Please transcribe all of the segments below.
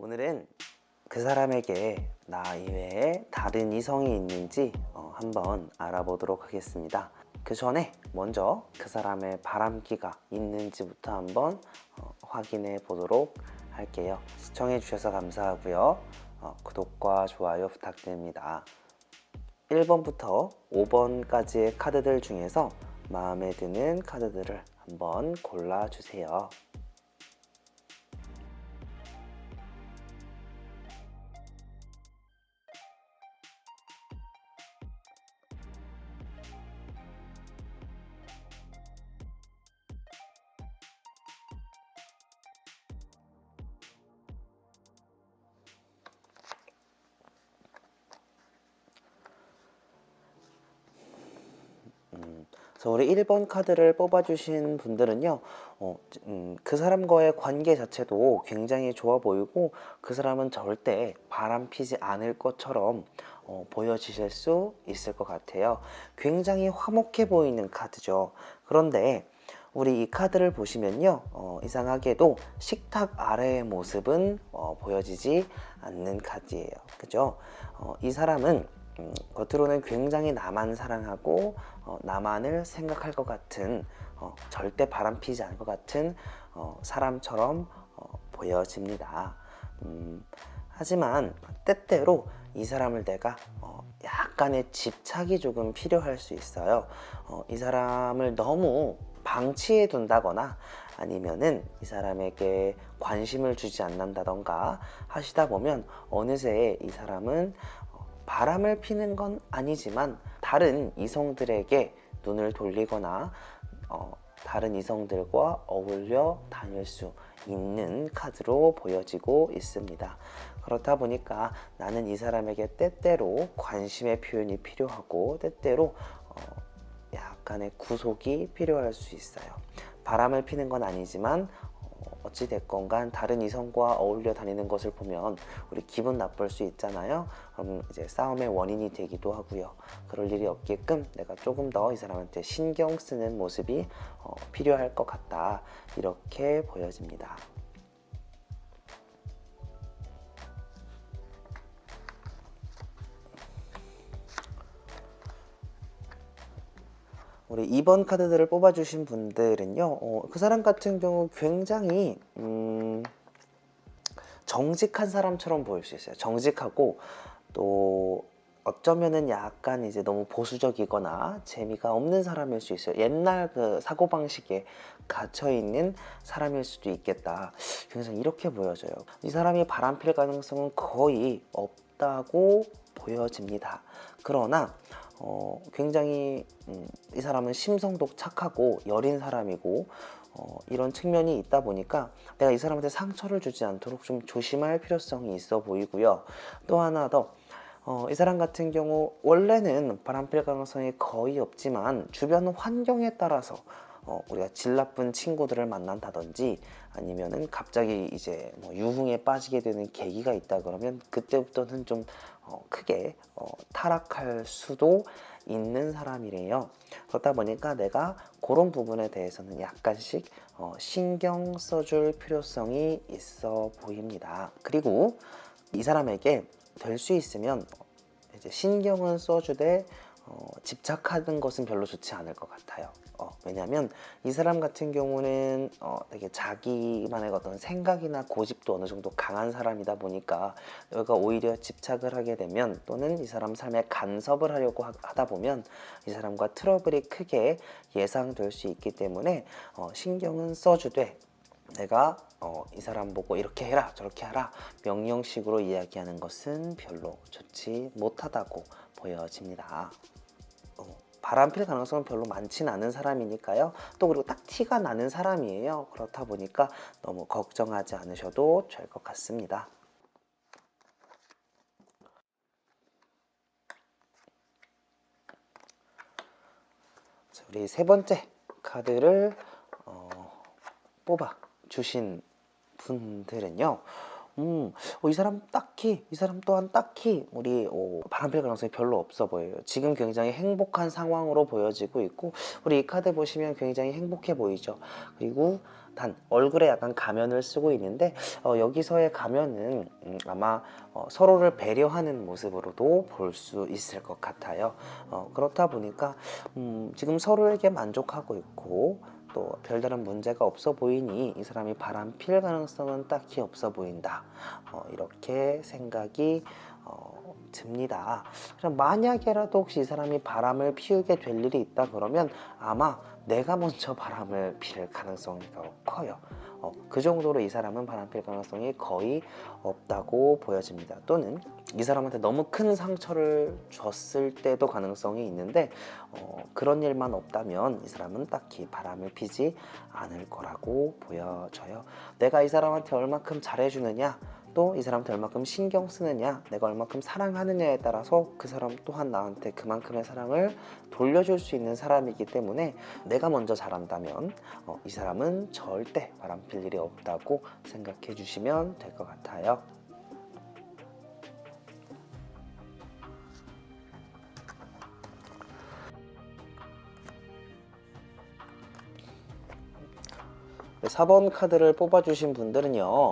오늘은 그 사람에게 나 이외에 다른 이성이 있는지 한번 알아보도록 하겠습니다. 그 전에 먼저 그 사람의 바람기가 있는지부터 한번 확인해 보도록 할게요. 시청해 주셔서 감사하고요. 구독과 좋아요 부탁드립니다. 1번부터 5번까지의 카드들 중에서 마음에 드는 카드들을 한번 골라주세요. 그래서 우리 1번 카드를 뽑아주신 분들은요, 그 사람과의 관계 자체도 굉장히 좋아 보이고 그 사람은 절대 바람피지 않을 것처럼 보여지실 수 있을 것 같아요. 굉장히 화목해 보이는 카드죠. 그런데 우리 이 카드를 보시면요, 이상하게도 식탁 아래의 모습은 보여지지 않는 카드예요. 그죠? 이 사람은 겉으로는 굉장히 나만 사랑하고 나만을 생각할 것 같은 절대 바람피지 않을 것 같은 사람처럼 보여집니다. 하지만 때때로 이 사람을 내가 약간의 집착이 조금 필요할 수 있어요. 이 사람을 너무 방치해 둔다거나 아니면은 이 사람에게 관심을 주지 않는다던가 하시다 보면 어느새 이 사람은 바람을 피는 건 아니지만 다른 이성들에게 눈을 돌리거나 다른 이성들과 어울려 다닐 수 있는 카드로 보여지고 있습니다. 그렇다 보니까 나는 이 사람에게 때때로 관심의 표현이 필요하고 때때로 약간의 구속이 필요할 수 있어요. 바람을 피는 건 아니지만 어찌됐건 간 다른 이성과 어울려 다니는 것을 보면 우리 기분 나쁠 수 있잖아요. 그럼 이제 싸움의 원인이 되기도 하고요. 그럴 일이 없게끔 내가 조금 더 이 사람한테 신경 쓰는 모습이 필요할 것 같다, 이렇게 보여집니다. 우리 2번 카드들을 뽑아주신 분들은요, 그 사람 같은 경우 굉장히 정직한 사람처럼 보일 수 있어요. 정직하고 또 어쩌면은 약간 이제 너무 보수적이거나 재미가 없는 사람일 수 있어요. 옛날 그 사고방식에 갇혀있는 사람일 수도 있겠다. 굉장히 이렇게 보여져요. 이 사람이 바람필 가능성은 거의 없다고 보여집니다. 그러나 굉장히 이 사람은 심성도 착하고 여린 사람이고 이런 측면이 있다 보니까 내가 이 사람한테 상처를 주지 않도록 좀 조심할 필요성이 있어 보이고요. 또 하나 더, 이 사람 같은 경우 원래는 바람필 가능성이 거의 없지만 주변 환경에 따라서 우리가 질 나쁜 친구들을 만난다든지 아니면은 갑자기 이제 뭐 유흥에 빠지게 되는 계기가 있다 그러면 그때부터는 좀 크게 타락할 수도 있는 사람이래요. 그렇다 보니까 내가 그런 부분에 대해서는 약간씩 신경 써줄 필요성이 있어 보입니다. 그리고 이 사람에게 될 수 있으면 이제 신경은 써주되 집착하는 것은 별로 좋지 않을 것 같아요. 왜냐하면 이 사람 같은 경우는 되게 자기만의 어떤 생각이나 고집도 어느 정도 강한 사람이다 보니까 여기가 오히려 집착을 하게 되면 또는 이 사람 삶에 간섭을 하려고 하다 보면 이 사람과 트러블이 크게 예상될 수 있기 때문에 신경은 써주되 내가 이 사람 보고 이렇게 해라 저렇게 하라 명령식으로 이야기하는 것은 별로 좋지 못하다고 보여집니다. 바람필 가능성은 별로 많지는 않은 사람이니까요. 또 그리고 딱 티가 나는 사람이에요. 그렇다 보니까 너무 걱정하지 않으셔도 될 것 같습니다. 자, 우리 세 번째 카드를 뽑아 주신 분들은요, 이 사람 딱히, 이 사람 또한 딱히 우리 바람필 가능성이 별로 없어 보여요. 지금 굉장히 행복한 상황으로 보여지고 있고, 우리 이 카드 보시면 굉장히 행복해 보이죠. 그리고 단 얼굴에 약간 가면을 쓰고 있는데, 여기서의 가면은 아마 서로를 배려하는 모습으로도 볼 수 있을 것 같아요. 그렇다 보니까 지금 서로에게 만족하고 있고, 또 별다른 문제가 없어 보이니 이 사람이 바람 필 가능성은 딱히 없어 보인다. 이렇게 생각이 듭니다. 그럼 만약에라도 혹시 이 사람이 바람을 피우게 될 일이 있다 그러면 아마 내가 먼저 바람을 필 가능성이 더 커요. 그 정도로 이 사람은 바람 필 가능성이 거의 없다고 보여집니다. 또는 이 사람한테 너무 큰 상처를 줬을 때도 가능성이 있는데, 그런 일만 없다면 이 사람은 딱히 바람을 피지 않을 거라고 보여져요. 내가 이 사람한테 얼마큼 잘해주느냐, 또 이 사람한테 얼마큼 신경 쓰느냐, 내가 얼마큼 사랑하느냐에 따라서 그 사람 또한 나한테 그만큼의 사랑을 돌려줄 수 있는 사람이기 때문에, 내가 먼저 잘한다면 이 사람은 절대 바람필 일이 없다고 생각해 주시면 될 것 같아요. 네, 4번 카드를 뽑아주신 분들은요,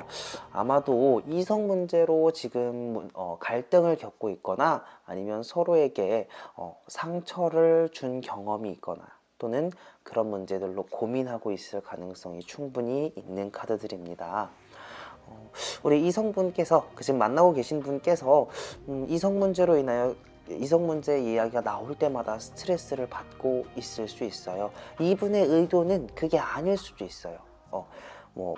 아마도 이성 문제로 지금 갈등을 겪고 있거나, 아니면 서로에게 상처를 준 경험이 있거나, 또는 그런 문제들로 고민하고 있을 가능성이 충분히 있는 카드들입니다. 우리 이성분께서, 지금 만나고 계신 분께서 이성 문제로 인하여 이성 문제 이야기가 나올 때마다 스트레스를 받고 있을 수 있어요. 이분의 의도는 그게 아닐 수도 있어요. 뭐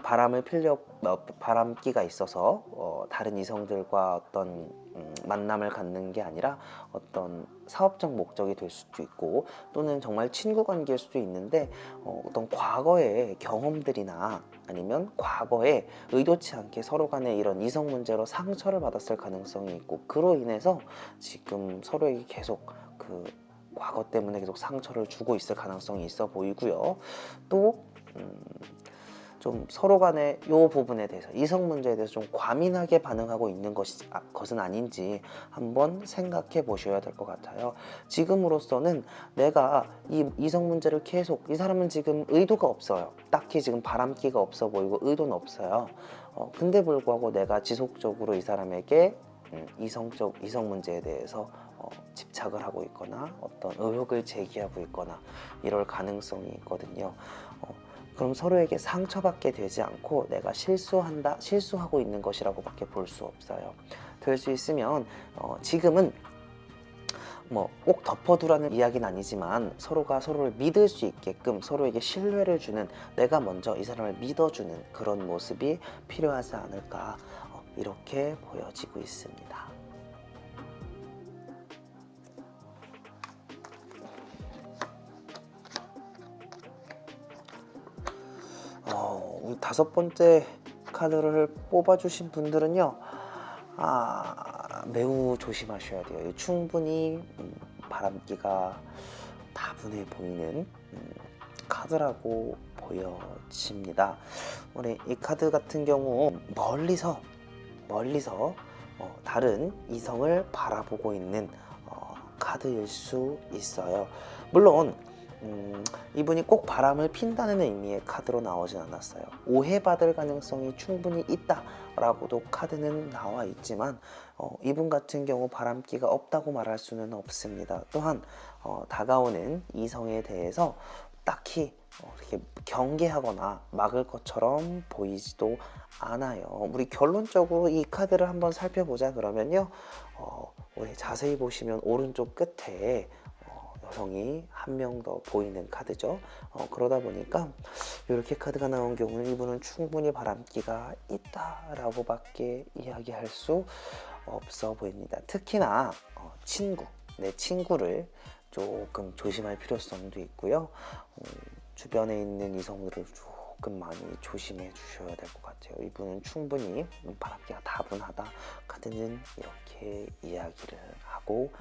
바람기가 있어서 다른 이성들과 어떤 만남을 갖는 게 아니라 어떤 사업적 목적이 될 수도 있고, 또는 정말 친구 관계일 수도 있는데, 어떤 과거의 경험들이나 아니면 과거에 의도치 않게 서로 간에 이런 이성 문제로 상처를 받았을 가능성이 있고, 그로 인해서 지금 서로에게 계속 그 과거 때문에 계속 상처를 주고 있을 가능성이 있어 보이고요. 또 좀 서로 간의 이 부분에 대해서, 이성 문제에 대해서 좀 과민하게 반응하고 있는 것은 아닌지 한번 생각해 보셔야 될 것 같아요. 지금으로서는 내가 이 이성 문제를 계속, 이 사람은 지금 의도가 없어요. 딱히 지금 바람기가 없어 보이고 의도는 없어요. 근데 불구하고 내가 지속적으로 이 사람에게 이성 문제에 대해서 집착을 하고 있거나 어떤 의혹을 제기하고 있거나 이럴 가능성이 있거든요. 그럼 서로에게 상처받게 되지 않고 내가 실수하고 있는 것이라고밖에 볼 수 없어요. 될 수 있으면 지금은 뭐 꼭 덮어두라는 이야기는 아니지만, 서로가 서로를 믿을 수 있게끔 서로에게 신뢰를 주는, 내가 먼저 이 사람을 믿어주는 그런 모습이 필요하지 않을까, 이렇게 보여지고 있습니다. 우리 5번째 카드를 뽑아주신 분들은요, 매우 조심하셔야 돼요. 충분히 바람기가 다분해 보이는 카드라고 보여집니다. 우리 이 카드 같은 경우 멀리서 다른 이성을 바라보고 있는 카드일 수 있어요. 물론 이분이 꼭 바람을 핀다는 의미의 카드로 나오진 않았어요. 오해받을 가능성이 충분히 있다라고도 카드는 나와 있지만, 이분 같은 경우 바람기가 없다고 말할 수는 없습니다. 또한 다가오는 이성에 대해서 딱히 이렇게 경계하거나 막을 것처럼 보이지도 않아요. 우리 결론적으로 이 카드를 한번 살펴보자 그러면요, 우리 자세히 보시면 오른쪽 끝에 여성이 한 명 더 보이는 카드죠. 그러다 보니까 이렇게 카드가 나온 경우는 이분은 충분히 바람기가 있다라고밖에 이야기할 수 없어 보입니다. 특히나 내 친구를 조금 조심할 필요성도 있고요. 주변에 있는 이성들을 조금 많이 조심해 주셔야 될 것 같아요. 이분은 충분히 바람기가 다분하다, 카드는 이렇게 이야기를 하고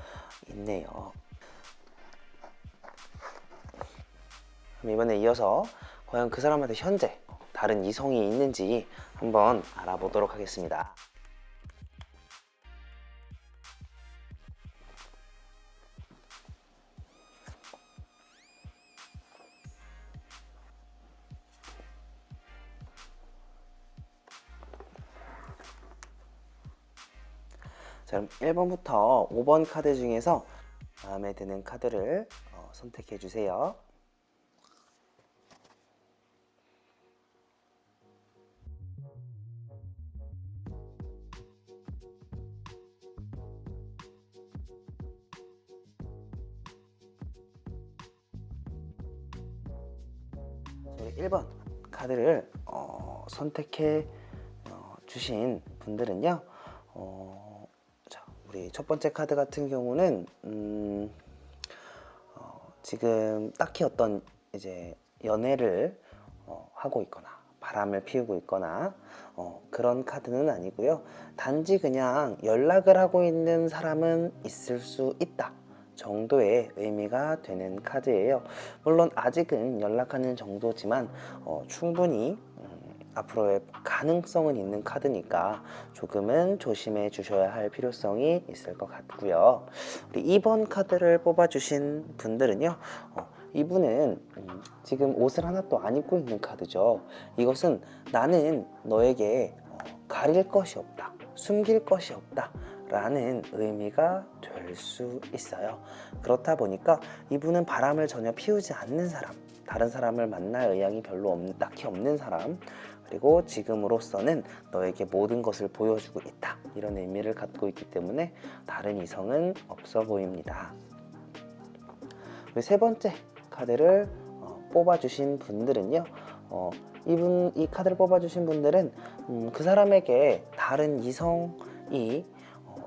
있네요. 그럼 이번에 이어서 과연 그 사람한테 현재 다른 이성이 있는지 한번 알아보도록 하겠습니다. 자, 그럼 1번부터 5번 카드 중에서 마음에 드는 카드를 선택해 주세요. 저희 1번 카드를 선택해 주신 분들은요. 자, 우리 첫 번째 카드 같은 경우는 지금 딱히 어떤 이제 연애를 하고 있거나 바람을 피우고 있거나 그런 카드는 아니고요. 단지 그냥 연락을 하고 있는 사람은 있을 수 있다 정도의 의미가 되는 카드예요. 물론 아직은 연락하는 정도지만 충분히 앞으로의 가능성은 있는 카드니까 조금은 조심해 주셔야 할 필요성이 있을 것 같고요. 우리 2번 카드를 뽑아주신 분들은요. 이분은 지금 옷을 하나 또 안 입고 있는 카드죠. 이것은 나는 너에게 가릴 것이 없다, 숨길 것이 없다 라는 의미가 될 수 있어요. 그렇다 보니까 이분은 바람을 전혀 피우지 않는 사람, 다른 사람을 만날 의향이 별로 딱히 없는 사람, 그리고 지금으로서는 너에게 모든 것을 보여주고 있다 이런 의미를 갖고 있기 때문에 다른 이성은 없어 보입니다. 세 번째 카드를 뽑아주신 분들은요. 이 카드를 뽑아주신 분들은 그 사람에게 다른 이성이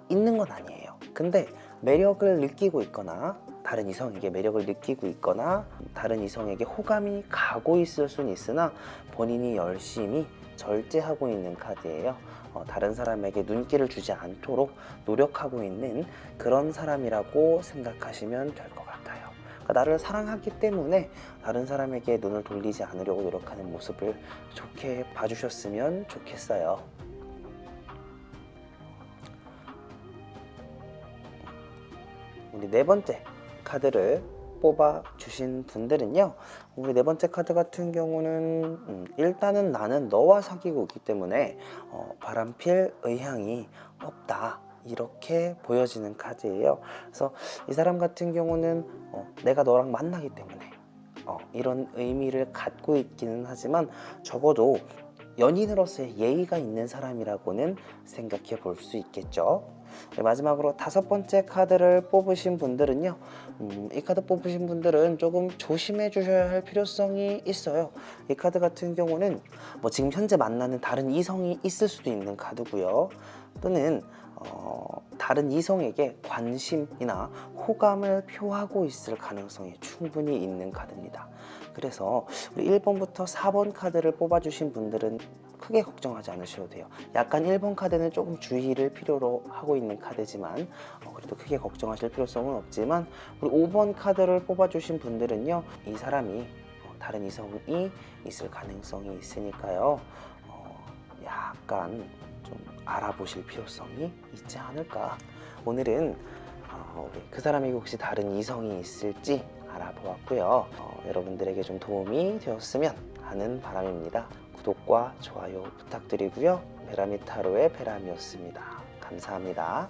있는 건 아니에요. 근데 매력을 느끼고 있거나 다른 이성에게 매력을 느끼고 있거나 다른 이성에게 호감이 가고 있을 수는 있으나 본인이 열심히 절제하고 있는 카드예요. 다른 사람에게 눈길을 주지 않도록 노력하고 있는 그런 사람이라고 생각하시면 될 것 같아요. 그러니까 나를 사랑하기 때문에 다른 사람에게 눈을 돌리지 않으려고 노력하는 모습을 좋게 봐주셨으면 좋겠어요. 우리 네 번째 카드를 뽑아주신 분들은요. 우리 네 번째 카드 같은 경우는 일단은 나는 너와 사귀고 있기 때문에 바람필 의향이 없다 이렇게 보여지는 카드예요. 그래서 이 사람 같은 경우는 내가 너랑 만나기 때문에 이런 의미를 갖고 있기는 하지만 적어도 연인으로서의 예의가 있는 사람이라고는 생각해 볼 수 있겠죠. 마지막으로 다섯 번째 카드를 뽑으신 분들은요. 이 카드 뽑으신 분들은 조금 조심해 주셔야 할 필요성이 있어요. 이 카드 같은 경우는 지금 현재 만나는 다른 이성이 있을 수도 있는 카드고요. 또는 다른 이성에게 관심이나 호감을 표하고 있을 가능성이 충분히 있는 카드입니다. 그래서 우리 1번부터 4번 카드를 뽑아주신 분들은 크게 걱정하지 않으셔도 돼요. 약간 1번 카드는 조금 주의를 필요로 하고 있는 카드지만 그래도 크게 걱정하실 필요성은 없지만 우리 5번 카드를 뽑아주신 분들은요. 이 사람이 다른 이성이 있을 가능성이 있으니까요. 약간 좀 알아보실 필요성이 있지 않을까. 오늘은 그 사람에게 혹시 다른 이성이 있을지 알아보았고요. 여러분들에게 좀 도움이 되었으면 하는 바람입니다. 구독과 좋아요 부탁드리고요. 베라미 타로의 베람이었습니다. 감사합니다.